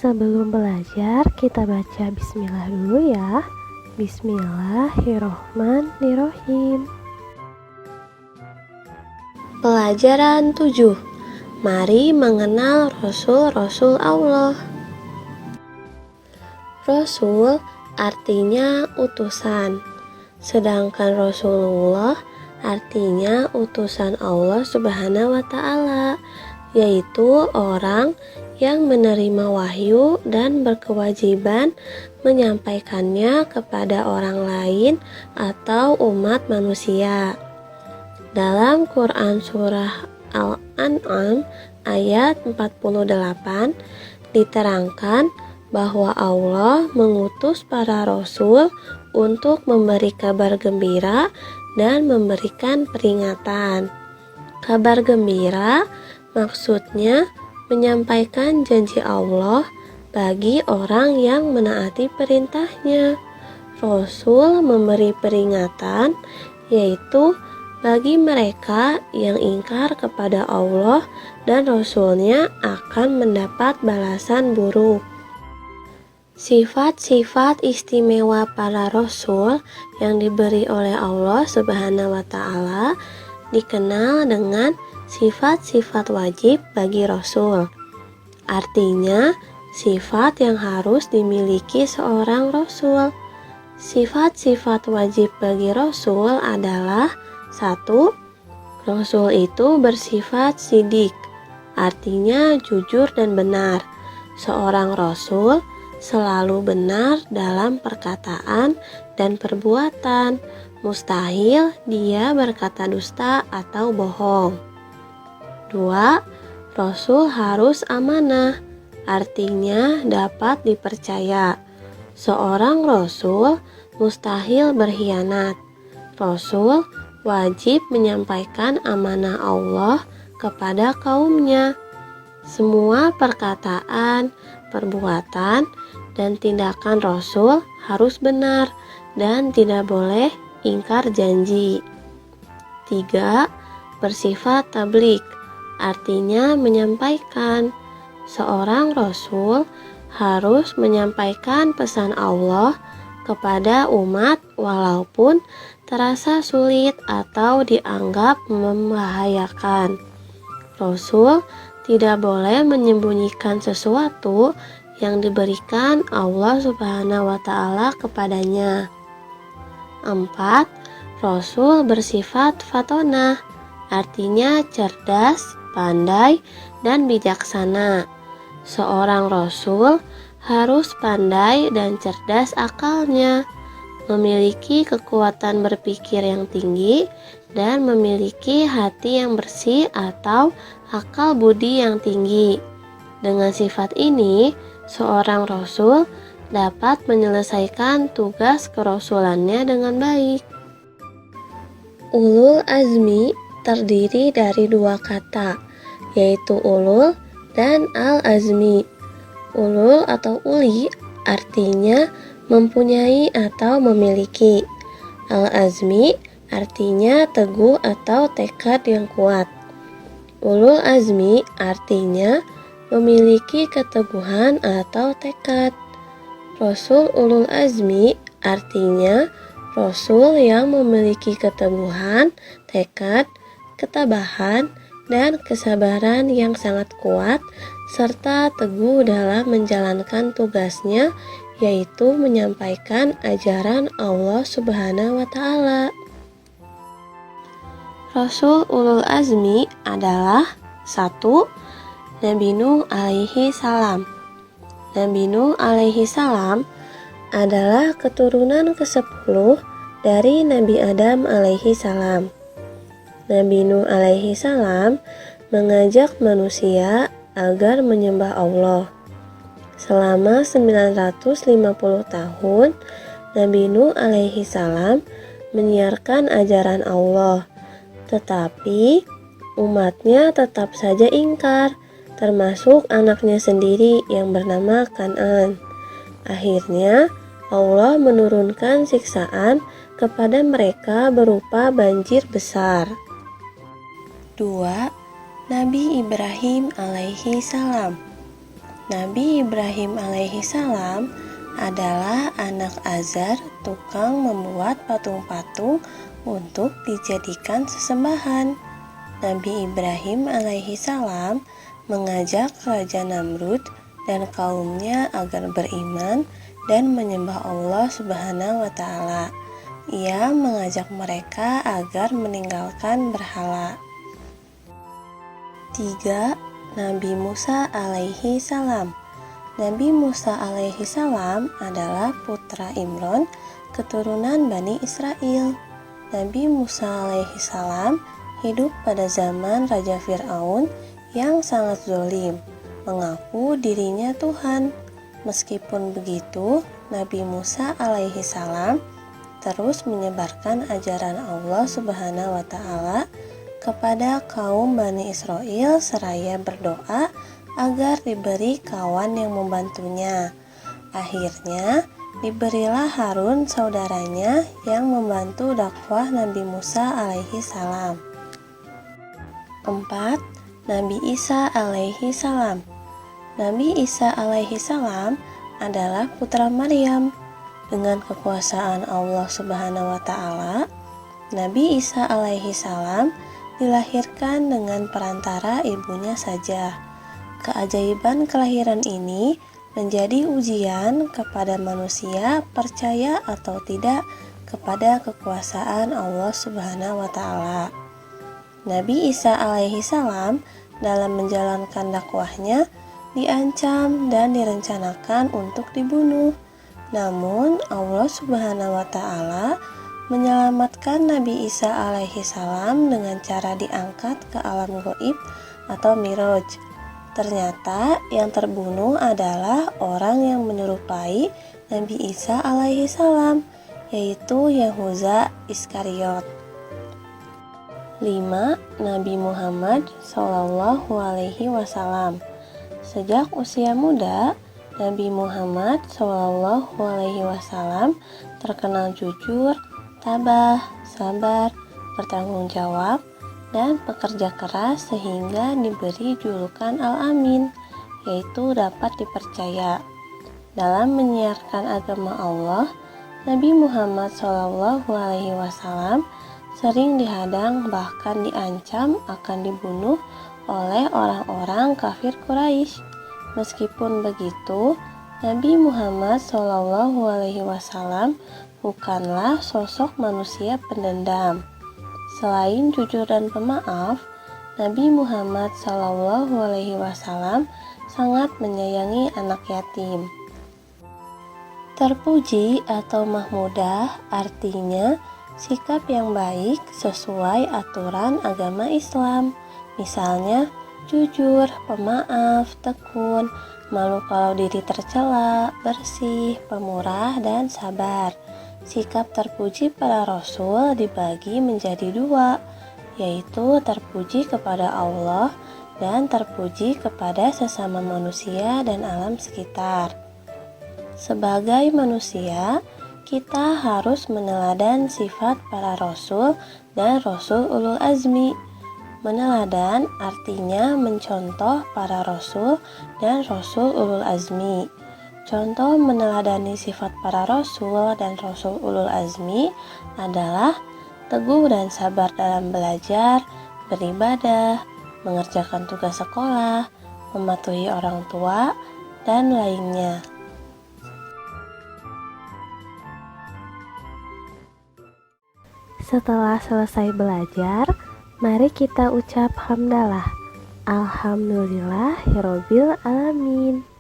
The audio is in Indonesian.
Sebelum belajar, kita baca bismillah dulu ya. Bismillahirrohmanirrohim. Pelajaran 7. Mari mengenal Rasul-Rasul Allah. Rasul artinya utusan, sedangkan Rasulullah artinya utusan Allah Subhanahu wa Ta'ala, yaitu orang yang menerima wahyu dan berkewajiban menyampaikannya kepada orang lain atau umat manusia. Dalam Quran Surah Al-An'am ayat 48 diterangkan bahwa Allah mengutus para rasul untuk memberi kabar gembira dan memberikan peringatan. Kabar gembira maksudnya menyampaikan janji Allah bagi orang yang menaati perintahnya. Rasul memberi peringatan, yaitu bagi mereka yang ingkar kepada Allah dan Rasulnya akan mendapat balasan buruk. Sifat-sifat istimewa para rasul yang diberi oleh Allah Subhanahu wa Ta'ala dikenal dengan sifat-sifat wajib bagi rasul. Artinya, sifat yang harus dimiliki seorang rasul. Sifat-sifat wajib bagi rasul adalah 1. Rasul itu bersifat sidik, artinya jujur dan benar. Seorang rasul selalu benar dalam perkataan dan perbuatan. Mustahil dia berkata dusta atau bohong. 2. Rasul harus amanah, artinya dapat dipercaya. Seorang rasul mustahil berkhianat. Rasul wajib menyampaikan amanah Allah kepada kaumnya. Semua perkataan, perbuatan, dan tindakan Rasul harus benar dan tidak boleh ingkar janji. 3. Bersifat tabligh, artinya menyampaikan. Seorang Rasul harus menyampaikan pesan Allah kepada umat walaupun terasa sulit atau dianggap membahayakan. Rasul tidak boleh menyembunyikan sesuatu yang diberikan Allah Subhanahu wa Ta'ala kepadanya. 4. Rasul bersifat fatonah, artinya cerdas, pandai, dan bijaksana. Seorang rasul harus pandai dan cerdas akalnya, memiliki kekuatan berpikir yang tinggi, dan memiliki hati yang bersih atau akal budi yang tinggi. Dengan sifat ini, seorang rasul dapat menyelesaikan tugas kerasulannya dengan baik. Ulul azmi terdiri dari 2 kata, yaitu ulul dan al-azmi. Ulul atau uli artinya mempunyai atau memiliki. Al-azmi artinya teguh atau tekad yang kuat. Ulul azmi artinya memiliki keteguhan atau tekad. Rasul ulul azmi artinya rasul yang memiliki keteguhan, tekad, ketabahan, dan kesabaran yang sangat kuat serta teguh dalam menjalankan tugasnya, yaitu menyampaikan ajaran Allah Subhanahu wa Ta'ala. Rasul ulul azmi adalah 1. Nabi Nuh alaihi salam. Nabi Nuh alaihi salam adalah keturunan ke-10 dari Nabi Adam alaihi salam. Nabi Nuh alaihi salam mengajak manusia agar menyembah Allah. Selama 950 tahun, Nabi Nuh alaihi salam menyiarkan ajaran Allah, tetapi umatnya tetap saja ingkar, termasuk anaknya sendiri yang bernama Kan'an. Akhirnya, Allah menurunkan siksaan kepada mereka berupa banjir besar. 2. Nabi Ibrahim alaihi salam. Nabi Ibrahim alaihi salam adalah anak Azar, tukang membuat patung-patung untuk dijadikan sesembahan. Nabi Ibrahim alaihi salam mengajak Raja Namrud dan kaumnya agar beriman dan menyembah Allah Subhanahu wa Ta'ala. Ia mengajak mereka agar meninggalkan berhala. 3. Nabi Musa alaihi salam. Nabi Musa alaihi salam adalah putra Imron, keturunan Bani Israel. Nabi Musa alaihi salam hidup pada zaman Raja Fir'aun yang sangat zalim, mengaku dirinya Tuhan. Meskipun begitu, Nabi Musa alaihi salam terus menyebarkan ajaran Allah Subhanahu wa Ta'ala kepada kaum Bani Israel seraya berdoa agar diberi kawan yang membantunya. Akhirnya diberilah Harun saudaranya yang membantu dakwah Nabi Musa alaihi salam. 4. Nabi Isa alaihi salam. Nabi Isa alaihi salam adalah putra Maryam. Dengan kekuasaan Allah Subhanahu wa Ta'ala, Nabi Isa alaihi salam dilahirkan dengan perantara ibunya saja. Keajaiban kelahiran ini menjadi ujian kepada manusia percaya atau tidak kepada kekuasaan Allah Subhanahu wa Ta'ala. Nabi Isa alaihi salam dalam menjalankan dakwahnya diancam dan direncanakan untuk dibunuh. Namun Allah Subhanahu wa Ta'ala menyelamatkan Nabi Isa alaihi salam dengan cara diangkat ke alam gaib atau Miraj. Ternyata yang terbunuh adalah orang yang menyerupai Nabi Isa alaihi salam, yaitu Yahuza Iskariot. 5. Nabi Muhammad Shallallahu alaihi wasallam. Sejak usia muda, Nabi Muhammad Shallallahu alaihi wasallam terkenal jujur, tabah, sabar, bertanggung jawab, dan pekerja keras sehingga diberi julukan Al-Amin, yaitu dapat dipercaya. Dalam menyiarkan agama Allah, Nabi Muhammad SAW sering dihadang bahkan diancam akan dibunuh oleh orang-orang kafir Quraisy. Meskipun begitu, Nabi Muhammad SAW bukanlah sosok manusia pendendam. Selain jujur dan pemaaf, Nabi Muhammad SAW sangat menyayangi anak yatim. Terpuji atau mahmudah artinya sikap yang baik sesuai aturan agama Islam. Misalnya, jujur, pemaaf, tekun, malu kalau diri tercela, bersih, pemurah, dan sabar. Sikap terpuji para Rasul dibagi menjadi dua, yaitu terpuji kepada Allah dan terpuji kepada sesama manusia dan alam sekitar. Sebagai manusia, kita harus meneladan sifat para Rasul dan Rasul Ulul Azmi. Meneladan artinya mencontoh para Rasul dan Rasul Ulul Azmi. Contoh meneladani sifat para Rasul dan Rasul Ulul Azmi adalah teguh dan sabar dalam belajar, beribadah, mengerjakan tugas sekolah, mematuhi orang tua, dan lainnya. Setelah selesai belajar, mari kita ucap hamdalah. Alhamdulillahirobbil alamin.